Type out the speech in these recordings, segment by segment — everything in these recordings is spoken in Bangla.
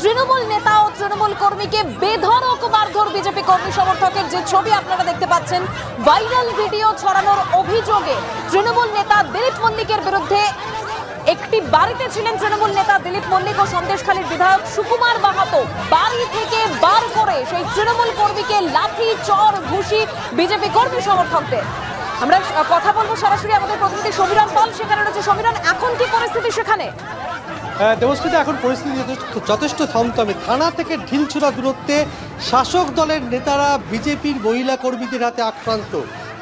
তৃণমূল নেতা ও তৃণমূল কর্মীকে বেধড়ক মারধর বিজেপি কর্মী সমর্থকের যে ছবি আপনারা দেখতে পাচ্ছেন, ভাইরাল ভিডিও ছড়ানোর অভিযোগে তৃণমূল নেতা দিলীপ মল্লিকের বিরুদ্ধে একটি বাড়িতে ছিলেন তৃণমূল নেতা দিলীপ মল্লিক ও সন্দেশখালীর বিধায়ক সুকুমার মাহাতো। বাড়ি থেকে বার করে সেই তৃণমূল কর্মীকে লাঠি, চর, ঘুষি বিজেপি কর্মী সমর্থকদের। আমরা কথা বলবো সরাসরি আমাদের প্রতিনিধি সমীরণ পাল সেখানে রয়েছে। সমীরণ, এখন কি পরিস্থিতি সেখানে? দেবস্মিতা, এখন পরিস্থিতি যথেষ্ট থমথমে। থানা থেকে ঢিলছোড়া দূরত্বে শাসক দলের নেতারা বিজেপির মহিলা কর্মীদের হাতে আক্রান্ত।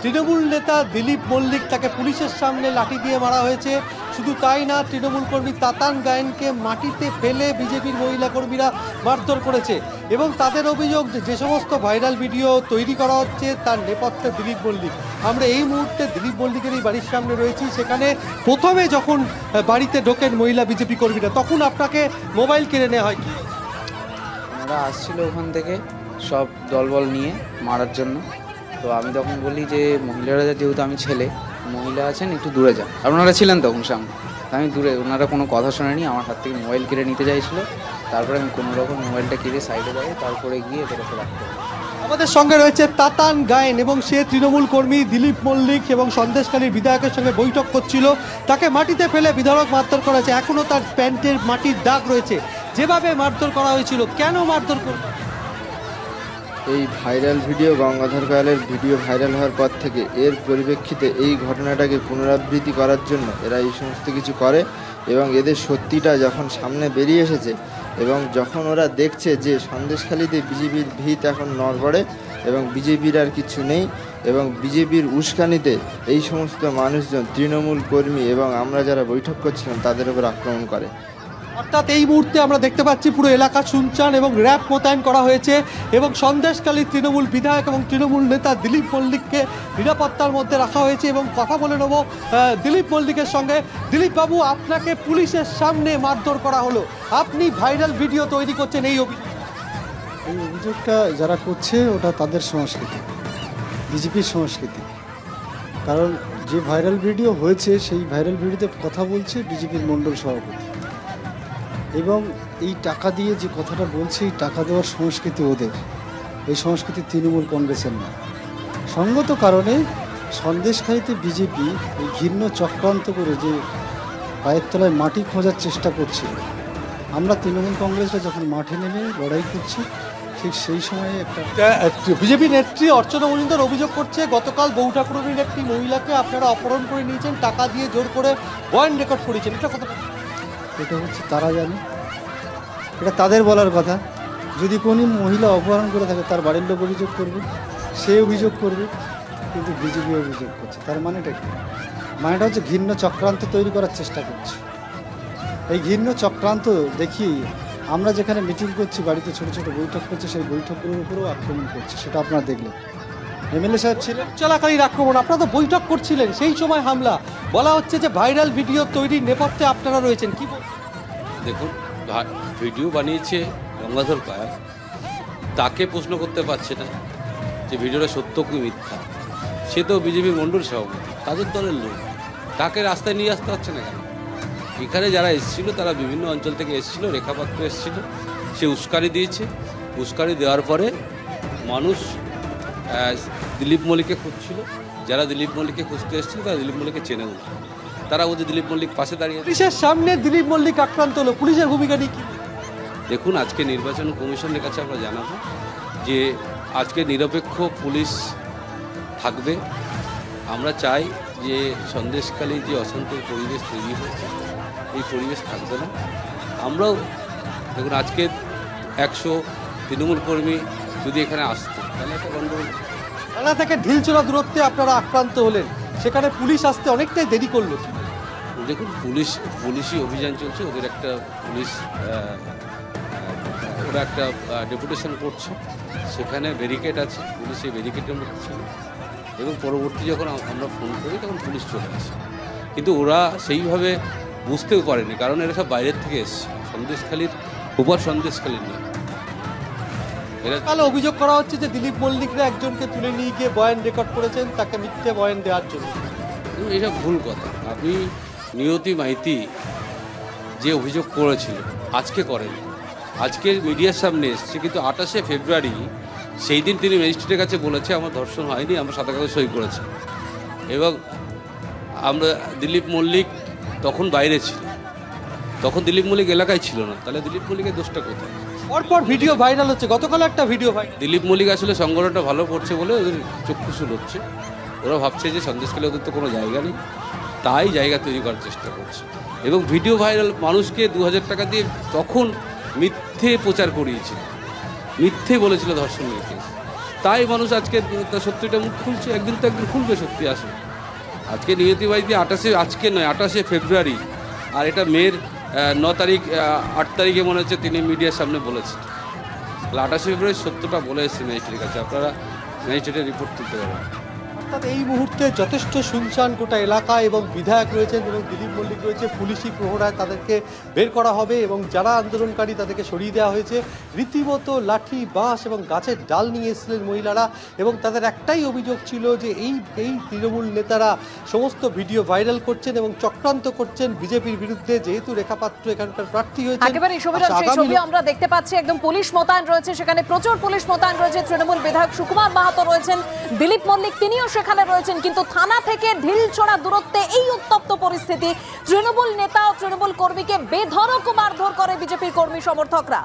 তৃণমূল নেতা দিলীপ মল্লিক, তাকে পুলিশের সামনে লাঠি দিয়ে মারা হয়েছে। শুধু তাই না, তৃণমূল কর্মী তাতান গায়েনকে মাটিতে ফেলে বিজেপির মহিলা কর্মীরা মারধর করেছে এবং তাদের অভিযোগ যে সমস্ত ভাইরাল ভিডিও তৈরি করা হচ্ছে তার নেপথ্যে দিলীপ মল্লিক। আমরা এই মুহূর্তে দিলীপ মল্লিকের এই বাড়ির সামনে রয়েছি। সেখানে প্রথমে যখন বাড়িতে ঢোকেন মহিলা বিজেপি কর্মীরা, তখন আপনাকে মোবাইল কেড়ে নেওয়া হয়। কি ওনারা আসছিল ওখান থেকে সব দলবল নিয়ে মারার জন্য। তো আমি তখন বলি যে মহিলারা, যেহেতু আমি ছেলে, মহিলা আছেন একটু দূরে যান। আপনারা ছিলেন তখন সামনে, আমি দূরে। ওনারা কোনো কথা শোনেনি, আমার হাত থেকে মোবাইল কেড়ে নিতে চাইছিল। তারপরে আমি কোনো রকম মোবাইলটা কেড়ে সাইডে যাই, তারপরে গিয়ে এদের ওপর রাখতে। আমাদের সঙ্গে রয়েছে তাতান গায়েন এবং সে তৃণমূল কর্মী দিলীপ মল্লিক এবং সন্দেশখালীর বিধায়কের সঙ্গে বৈঠক করছিল। তাকে মাটিতে ফেলে বিধায়ক মারধর করা হয়েছে। এখনও তার প্যান্টের মাটির দাগ রয়েছে। যেভাবে মারধর করা হয়েছিল, কেন মারধর করল? এই ভাইরাল ভিডিও, গঙ্গাধর কায়ালের ভিডিও ভাইরাল হওয়ার পর থেকে এর পরিপ্রেক্ষিতে এই ঘটনাটাকে পুনরাবৃত্তি করার জন্য এরা এই সমস্ত কিছু করে এবং এদের সত্যিটা যখন সামনে বেরিয়ে এসেছে এবং যখন ওরা দেখছে যে সন্দেশখালীতে বিজেপির ভিত এখন নড়বড়ে এবং বিজেপির আর কিছু নেই এবং বিজেপির উস্কানিতে এই সমস্ত মানুষজন, তৃণমূল কর্মী এবং আমরা যারা বৈঠক করছিলাম তাদের উপর আক্রমণ করে। অর্থাৎ এই মুহূর্তে আমরা দেখতে পাচ্ছি পুরো এলাকা শুনছান এবং র্যাব মোতায়েন করা হয়েছে এবং সন্দেশখালীর তৃণমূল বিধায়ক এবং তৃণমূল নেতা দিলীপ মল্লিককে নিরাপত্তার মধ্যে রাখা হয়েছে এবং কথা বলে নেব দিলীপ মল্লিকের সঙ্গে। দিলীপ বাবু, আপনাকে পুলিশের সামনে মারধর করা হলো, আপনি ভাইরাল ভিডিও তৈরি করছেন, এই অভিযোগটা যারা করছে ওটা তাদের সংস্কৃতি, বিজেপির সংস্কৃতি। কারণ যে ভাইরাল ভিডিও হয়েছে সেই ভাইরাল ভিডিওতে কথা বলছে বিজেপির মণ্ডল সভাপতি এবং এই টাকা দিয়ে যে কথাটা বলছে, এই টাকা দেওয়ার সংস্কৃতি ওদের, এই সংস্কৃতি তৃণমূল কংগ্রেসের না। সঙ্গত কারণে সন্দেশখালীতে বিজেপি এই ঘৃণ্য চক্রান্ত করে যে পায়ের তলায় মাটি খোঁজার চেষ্টা করছে, আমরা তৃণমূল কংগ্রেসরা যখন মাঠে নেমে লড়াই করছি ঠিক সেই সময়ে একটা বিজেপি নেত্রী অর্চনা মজুমদার অভিযোগ করছে গতকাল বৌঠাকুরুনির একটি মহিলাকে আপনারা অপহরণ করে নিয়েছেন, টাকা দিয়ে জোর করে ভয়েস রেকর্ড করেছেন। এটা কথা, এটা হচ্ছে তারা জানে, এটা তাদের বলার কথা। যদি কোনো মহিলা অপহরণ করে থাকে তার বাড়ির লোক অভিযোগ করবে, সে অভিযোগ করবে, কিন্তু বিজেপি অভিযোগ করছে। তার মানেটা কি? মানেটা হচ্ছে ঘৃণ্য চক্রান্ত তৈরি করার চেষ্টা করছে। এই ঘৃণ্য চক্রান্ত দেখিয়ে আমরা যেখানে মিটিং করছি, বাড়িতে ছোটো ছোটো বৈঠক করছি, সেই বৈঠকগুলোর উপরেও আক্রমণ করছে। সেটা আপনারা দেখলেন, এমএলএ সাহেব ছিলেন চলাকালীন আক্রমণ, আপনারা তো বৈঠক করছিলেন, সেই সময় হামলা। বলা হচ্ছে যে ভাইরাল ভিডিও তৈরির নেপথ্যে আপনারা রয়েছেন। কি দেখুন, ভিডিও বানিয়েছে গঙ্গাধর কায়াল, তাকে প্রশ্ন করতে পারছে না যে ভিডিওটা সত্য কি মিথ্যা। সে তো বিজেপি মণ্ডল সভাপতি, তাদের দলের লোক, তাকে রাস্তায় নিয়ে আসতে পারছে না কেন? এখানে যারা এসেছিল তারা বিভিন্ন অঞ্চল থেকে এসেছিল, রেখাপাত্র এসেছিল, সে উস্কানি দিয়েছে। উস্কানি দেওয়ার পরে মানুষ দিলীপ মল্লিককে খুঁজছিল। যারা দিলীপ মল্লিককে খুঁজতে এসেছিল তারা দিলীপ মল্লিককে চেনে না, তারা বলছে দিলীপ মল্লিক পাশে দাঁড়িয়ে। পুলিশের সামনে দিলীপ মল্লিক আক্রান্ত হলো, পুলিশের ভূমিকা নিয়ে কি? দেখুন, আজকে নির্বাচন কমিশনের কাছে আমরা জানাবো যে আজকে নিরপেক্ষ পুলিশ থাকবে। আমরা চাই যে সন্দেশখালী যে অশান্তির পরিবেশ তৈরি হয়েছে, এই পরিবেশ থাকবে না। আমরাও দেখুন, আজকে 100 তৃণমূল কর্মী যদি এখানে আসতো তাহলে একটা গণ্ডগোল। থানা থেকে ঢিলছোড়া দূরত্বে আপনারা আক্রান্ত হলেন, সেখানে পুলিশ আসতে অনেকটাই দেরি করলো। দেখুন, পুলিশি অভিযান চলছে, ওদের একটা পুলিশ, ওরা একটা ডেপুটেশন করছে, সেখানে ব্যারিকেড আছে, পুলিশ সেই ব্যারিকেডের মধ্যে ছিল এবং পরবর্তী যখন আমরা ফোন করি তখন পুলিশ চলে আসে। কিন্তু ওরা সেইভাবে বুঝতেও পারেনি, কারণ এরা সব বাইরের থেকে এসছে, সন্দেশখালীর উপর সন্দেশখালীর নেই। কাল অভিযোগ করা হচ্ছে যে দিলীপ মল্লিকরা একজনকে তুলে নিয়ে গিয়ে বয়ান রেকর্ড করেছেন তাকে মিথ্যে বয়ান দেওয়ার জন্য। এইসব ভুল কথা। আপনি নিয়তি মাইতি যে অভিযোগ করেছিল আজকে করেনি, আজকে মিডিয়ার সামনে এসছে, কিন্তু 28শে ফেব্রুয়ারি সেই দিন তিনি ম্যাজিস্ট্রেটের কাছে বলেছে আমার ধর্ষণ হয়নি, আমরা সাদা কাগজে সই করেছি। এবং আমরা দিলীপ মল্লিক তখন বাইরে ছিল, তখন দিলীপ মল্লিক এলাকায় ছিল না, তাহলে দিলীপ মল্লিকের দোষটা কোথায়? পরপর ভিডিও ভাইরাল হচ্ছে, গতকাল একটা ভিডিও ভাইরাল। দিলীপ মল্লিক আসলে সংগঠনটা ভালো করছে বলে ওদের চক্ষুশূল হচ্ছে, ওরা ভাবছে যে সন্দেশখালী ওদের তো কোনো জায়গা নেই, তাই জায়গা তৈরি করার চেষ্টা করছে। এবং ভিডিও ভাইরাল মানুষকে 2000 টাকা দিয়ে তখন মিথ্যে প্রচার করিয়েছে, মিথ্যে বলেছিল ধর্ষণের কেস, তাই মানুষ আজকে তার সত্যিটা মুখ খুলছে। একদিন তো একদিন খুলবে সত্যি আসে। আজকে নিয়তিবাদী 28শে, আজকে নয় 28শে ফেব্রুয়ারি, আর এটা মের 9 তারিখ 8 তারিখে মনে হচ্ছে তিনি মিডিয়ার সামনে বলেছেন। 28শে ফেব্রুয়ারি সত্যটা বলে এসেছে ম্যাজিস্ট্রেটের কাছে, আপনারা ম্যাজিস্ট্রেটের রিপোর্ট তুলতে পারেন। অর্থাৎ এই মুহূর্তে যথেষ্ট শুনশান গোটা এলাকা, এবং বিধায়ক রয়েছেন এবং দিলীপ মল্লিক রয়েছে, পুলিশি প্রহরায় তাদেরকে বের করা হবে এবং যারা আন্দোলনকারী তাদেরকে সরিয়ে দেওয়া হয়েছে। রীতিমতো লাঠি, বাঁশ এবং গাছের ডাল নিয়ে এসেছিলেন মহিলারা, এবং তাদের একটাই অভিযোগ ছিল যে এই তৃণমূল নেতারা সমস্ত ভিডিও ভাইরাল করছেন এবং চক্রান্ত করছেন বিজেপির বিরুদ্ধে, যেহেতু রেখা পাত্র এখানকার প্রার্থী হয়েছে। একেবারে সমীরণ, সেই ছবি আমরা দেখতে পাচ্ছি, একদম পুলিশ মোতায়েন রয়েছে সেখানে, প্রচুর পুলিশ মোতায়েন রয়েছে। তৃণমূল বিধায়ক সুকুমার মাহাতো রয়েছেন, দিলীপ মল্লিক তিনিও সেখানে রয়েছেন, কিন্তু থানা থেকে ঢিলছোড়া দূরত্বে এই উত্তপ্ত পরিস্থিতি। তৃণমূল নেতা ও তৃণমূল কর্মীকে বেধড়ক মারধর করে বিজেপির কর্মী সমর্থকরা।